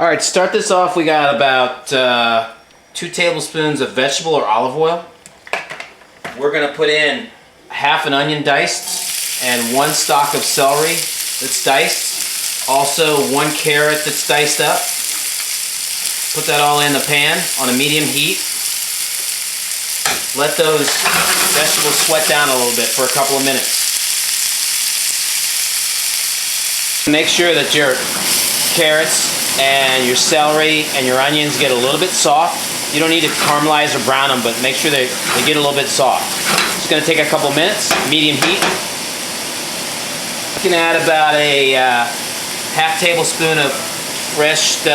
All right, to start this off, we got about 2 tablespoons of vegetable or olive oil. We're gonna put in half an onion diced and 1 stalk of celery that's diced. Also 1 carrot that's diced up. Put that all in the pan on a medium heat. Let those vegetables sweat down a little bit for a couple of minutes. Make sure that your carrots and your celery and your onions get a little bit soft. You don't need to caramelize or brown them, but make sure they get a little bit soft. It's going to take a couple minutes, medium heat. You can add about a half tablespoon of fresh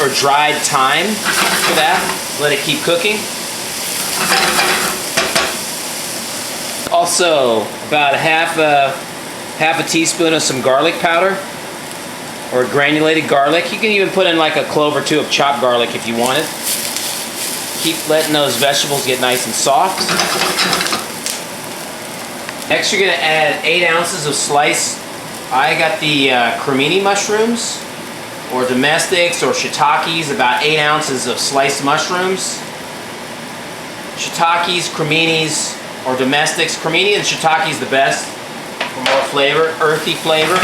or dried thyme to that. Let it keep cooking. Also, about half a teaspoon of some garlic powder or granulated garlic. You can even put in like a clove or 2 of chopped garlic if you want it. Keep letting those vegetables get nice and soft. Next, you're going to add 8 ounces of sliced. I got the cremini mushrooms, or domestics, or shiitakes. About 8 ounces of sliced mushrooms. Shiitakes, creminis, or domestics. Cremini and shiitake is the best for more flavor, earthy flavor.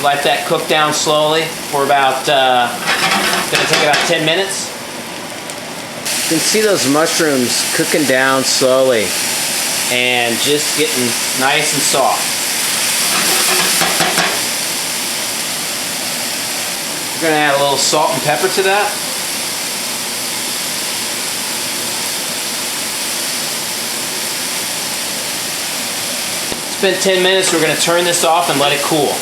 Let that cook down slowly for about, it's going to take about 10 minutes. You can see those mushrooms cooking down slowly and just getting nice and soft. We're going to add a little salt and pepper to that. It's been 10 minutes. We're going to turn this off and let it cool.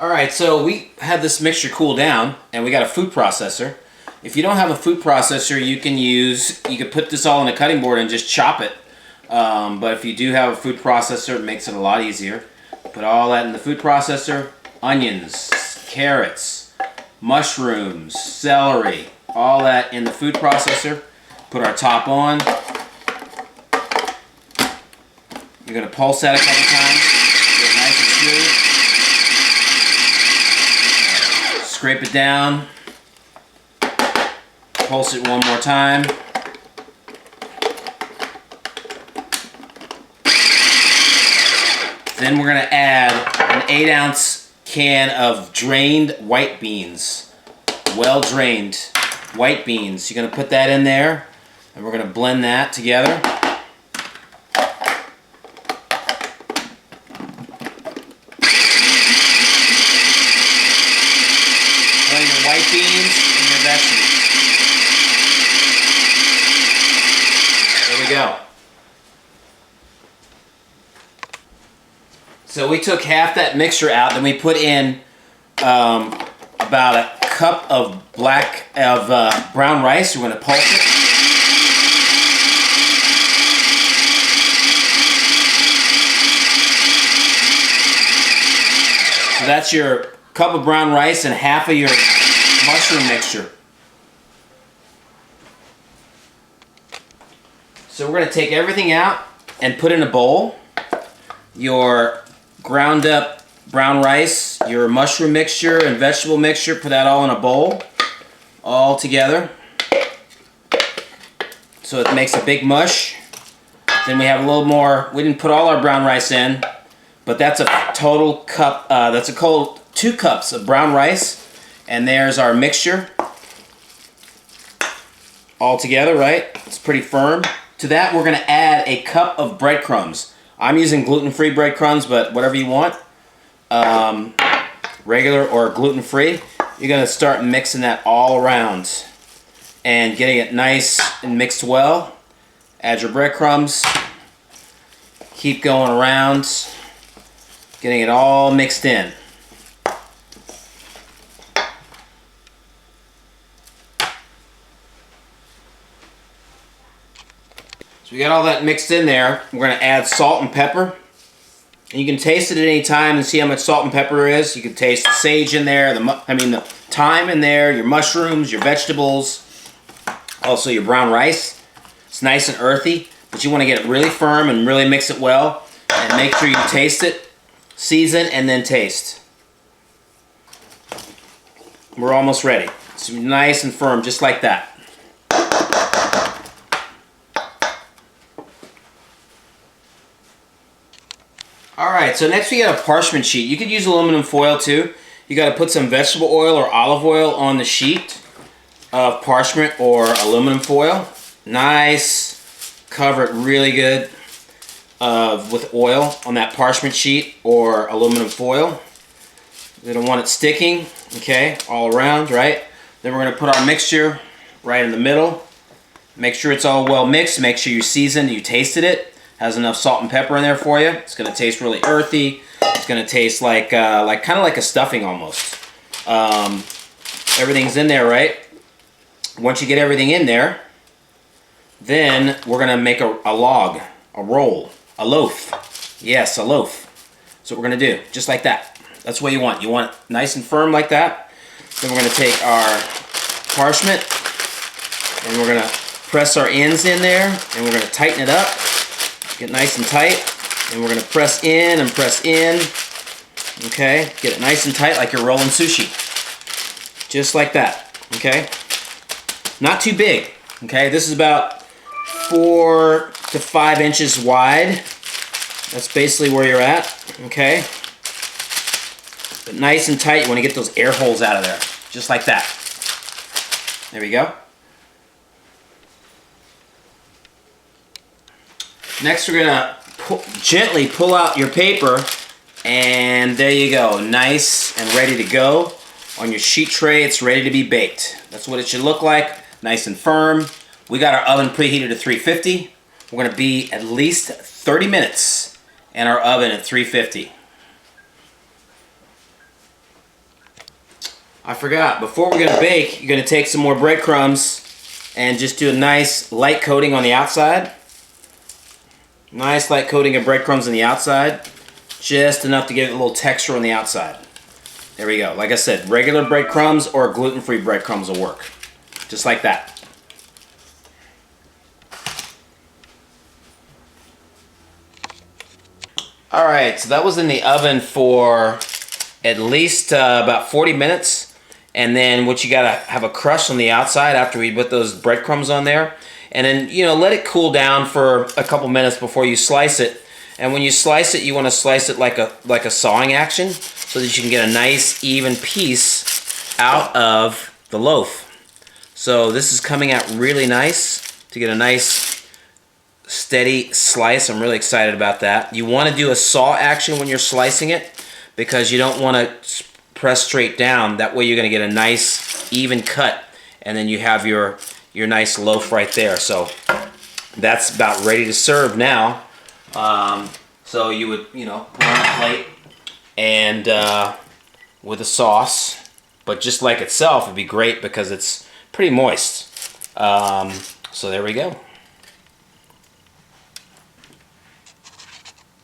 Alright, so we had this mixture cool down and we got a food processor. If you don't have a food processor, you could put this all on a cutting board and just chop it. But if you do have a food processor, it makes it a lot easier. Put all that in the food processor. Onions, carrots, mushrooms, celery, all that in the food processor. Put our top on. You're going to pulse that a couple times. Get it nice and smooth. Scrape it down. Pulse it one more time. Then we're going to add an 8-ounce can of drained white beans. Well drained white beans. You're going to put that in there and we're going to blend that together. Blend your white beans and your vegetables. There we go. So we took half that mixture out, then we put in about a cup of brown rice. We're going to pulse it. So that's your cup of brown rice and half of your mushroom mixture. So we're going to take everything out and put in a bowl. Your ground up brown rice, your mushroom mixture and vegetable mixture, put that all in a bowl, all together. So it makes a big mush. Then we have a little more, we didn't put all our brown rice in, but that's a total cup, that's a cold 2 cups of brown rice. And there's our mixture. All together, right? It's pretty firm. To that we're going to add a cup of breadcrumbs. I'm using gluten-free breadcrumbs, but whatever you want, regular or gluten-free. You're going to start mixing that all around and getting it nice and mixed well. Add your breadcrumbs. Keep going around, getting it all mixed in. So we got all that mixed in there. We're going to add salt and pepper. And you can taste it at any time and see how much salt and pepper there is. You can taste the sage in there, the thyme in there, your mushrooms, your vegetables, also your brown rice. It's nice and earthy, but you want to get it really firm and really mix it well. And make sure you taste it, season, and then taste. We're almost ready. It's nice and firm, just like that. Alright, so next we got a parchment sheet. You could use aluminum foil too. You got to put some vegetable oil or olive oil on the sheet of parchment or aluminum foil. Nice. Cover it really good with oil on that parchment sheet or aluminum foil. We don't want it sticking, okay, all around, right? Then we're going to put our mixture right in the middle. Make sure it's all well mixed. Make sure you seasoned, you tasted it. Has enough salt and pepper in there for you. It's going to taste really earthy. It's going to taste like kind of like a stuffing almost. Everything's in there, right? Once you get everything in there, then we're going to make a log, a roll, a loaf. Yes, a loaf. That's what we're going to do, just like that. That's what you want. You want it nice and firm like that. Then we're going to take our parchment and we're going to press our ends in there and we're going to tighten it up. Get nice and tight. And we're going to press in and press in. Okay? Get it nice and tight like you're rolling sushi. Just like that. Okay? Not too big. Okay? This is about 4 to 5 inches wide. That's basically where you're at. Okay? But nice and tight. You want to get those air holes out of there. Just like that. There we go. Next we're going to gently pull out your paper, and there you go. Nice and ready to go. On your sheet tray, it's ready to be baked. That's what it should look like. Nice and firm. We got our oven preheated to 350. We're going to be at least 30 minutes in our oven at 350. I forgot, before we're going to bake, you're going to take some more breadcrumbs and just do a nice light coating on the outside. Nice light coating of breadcrumbs on the outside. Just enough to give it a little texture on the outside. There we go. Like I said, regular breadcrumbs or gluten-free breadcrumbs will work. Just like that. Alright, so that was in the oven for at least about 40 minutes. And then what you gotta have a crust on the outside after we put those breadcrumbs on there. And then, you know, let it cool down for a couple minutes before you slice it. And when you slice it, you want to slice it like a sawing action so that you can get a nice even piece out of the loaf. So this is coming out really nice to get a nice steady slice. I'm really excited about that. You want to do a saw action when you're slicing it because you don't want to press straight down. That way you're going to get a nice even cut, and then you have your nice loaf right there. So that's about ready to serve now. So you would, you know, put on a plate and with a sauce, but just like itself would be great because it's pretty moist. So there we go.